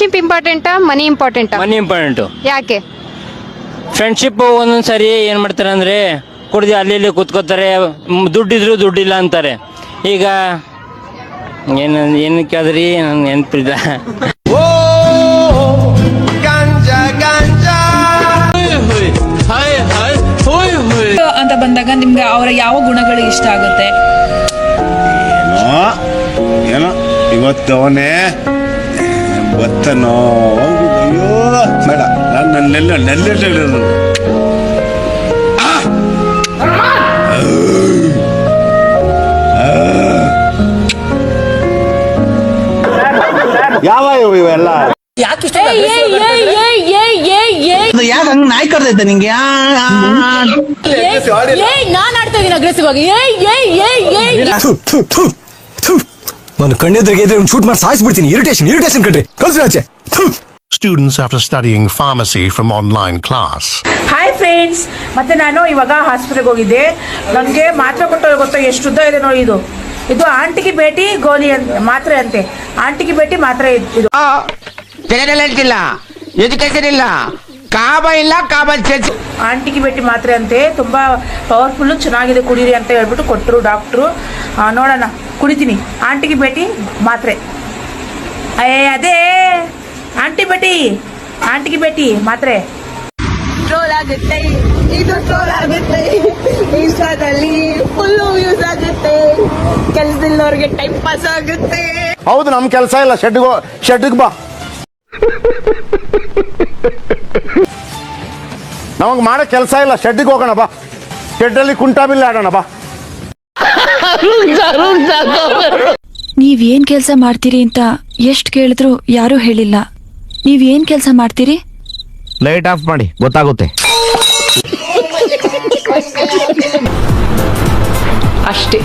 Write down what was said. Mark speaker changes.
Speaker 1: Friendship ಇಂಪಾರ್ಟೆಂಟಾ ಮನಿ ಇಂಪಾರ್ಟೆಂಟಾ?
Speaker 2: ಮನಿ important.
Speaker 1: ಯಾಕೆ?
Speaker 2: Friendship ಒಂದೊಂದ್ಸರಿ ಏನು ಮಾಡ್ತಾರೆ ಅಂದರೆ ಕುಡ್ದು ಅಲ್ಲಿ ಇಲ್ಲಿ ಕೂತ್ಕೋತಾರೆ, ದುಡ್ಡಿದ್ರು ದುಡ್ಡಿಲ್ಲ ಅಂತಾರೆ. ಈಗ ಏನು ಕೇಳಿದ್ರಿ ನನ್ನ ನೆನಪಿಲ್ಲ.
Speaker 3: ಅಂತ ಬಂದಾಗ ನಿಮ್ಗೆ ಅವರ ಯಾವ ಗುಣಗಳು ಇಷ್ಟ ಆಗುತ್ತೆ?
Speaker 4: ಏನೋ ಇವತ್ತು ಅವನೇ ಬತ್ತನೋ ಅಯ್ಯೋ ಬೇಡ, ನಾನು ನೆಲ್ಲೆಲ್ಲಿರೋದು ಯಾವ ಇವೆಲ್ಲ
Speaker 5: ಯಾಕೆ ನಾಯಿ ಕರ್ದೈತೆ ನಿಂಗೆ?
Speaker 3: ನಾನ್ ಆಡ್ತಾ ಇದೀನಿ ಅಗ್ರೆಸಿವ್ ಆಗಿ.
Speaker 6: ನಾನು ಕಣ್ಣೆದ್ರಿಗೆ ಶೂಟ್ ಮಾಡಿ ಸಾಯಿಸ್ಬಿಡ್ತೀನಿ. ಇರಿಟೇಷನ್ ಕಣ್ರಿ, ಕಳ್ಸಿ ಆಚೆ.
Speaker 7: Students after studying pharmacy from online class.
Speaker 8: Hi friends, ಮತ್ತೆ ನಾನು ಇವಾಗ ಹಾಸ್ಪಿಟಲ್ಗೆ ಹೋಗಿದ್ದೆ. ನನಗೆ ಮಾತ್ರೆ ಕೊಟ್ಟು ಗೊತ್ತಾ ಎಷ್ಟು ಉದ್ದ ಇದೆ ನೋಡಿ. ಇದು ಆಂಟಿಗೆ ಭೇಟಿ ಗೋಲಿ ಅಂತ ಮಾತ್ರೆ ಅಂತೆ. ಆಂಟಿಗೆ ಭೇಟಿ ಮಾತ್ರೆ ಇದು
Speaker 5: ಇಲ್ಲ, ಎಜುಕೇಶನ್ ಇಲ್ಲ,
Speaker 8: ಆಂಟಿಗೆ ಭೇಟಿ ಮಾತ್ರೆ ಅಂತೆ. ತುಂಬಾ ಪವರ್ಫುಲ್ಲು, ಚೆನ್ನಾಗಿದೆ, ಕುಡೀರಿ ಅಂತ ಹೇಳ್ಬಿಟ್ಟು ಕೊಟ್ಟರು ಡಾಕ್ಟ್ರು. ನೋಡೋಣ, ಕುಡಿತೀನಿ. ಆಂಟಿಗೆ ಭೇಟಿ ಮಾತ್ರೆ. ಅದೇ ಆಂಟಿಗೆ ಭೇಟಿ ಮಾತ್ರೆ.
Speaker 3: ಟ್ರೋಲ್ ಆಗುತ್ತೆ, ಇದು ಟ್ರೋಲ್ ಆಗುತ್ತೆ, ಇನ್ಸ್ಟಾದಲ್ಲಿ ಫುಲ್ಲು ವ್ಯೂಸ್ ಆಗುತ್ತೆ, ಕೆಲಸದಿಲ್ಲವ್ರಿಗೆ ಟೈಮ್ ಪಾಸ್ ಆಗುತ್ತೆ.
Speaker 4: ಹೌದು, ನಮ್ ಕೆಲಸ ಇಲ್ಲ. ಶೆಡ್ಗೆ ಬಾ, ನಮಗ್ ಮಾಡೋ ಕೆಲಸ ಇಲ್ಲ. ಶೆಡ್ಗೆ ಹೋಗೋಣ ಬಾ, ಶೆಡ್ಡಲ್ಲಿ ಕುಂಟಾಬಿಲ್ಲ ಆಡೋಣ ಬಾ.
Speaker 9: ನೀವೇನ್ ಕೆಲಸ ಮಾಡ್ತೀರಿ ಅಂತ ಎಷ್ಟು ಕೇಳಿದ್ರು ಯಾರೂ ಹೇಳಿಲ್ಲ. ನೀವೇನ್ ಕೆಲಸ ಮಾಡ್ತೀರಿ?
Speaker 6: ಲೈಟ್ ಆಫ್ ಮಾಡಿ, ಗೊತ್ತಾಗುತ್ತೆ.
Speaker 3: ಅಷ್ಟೇ.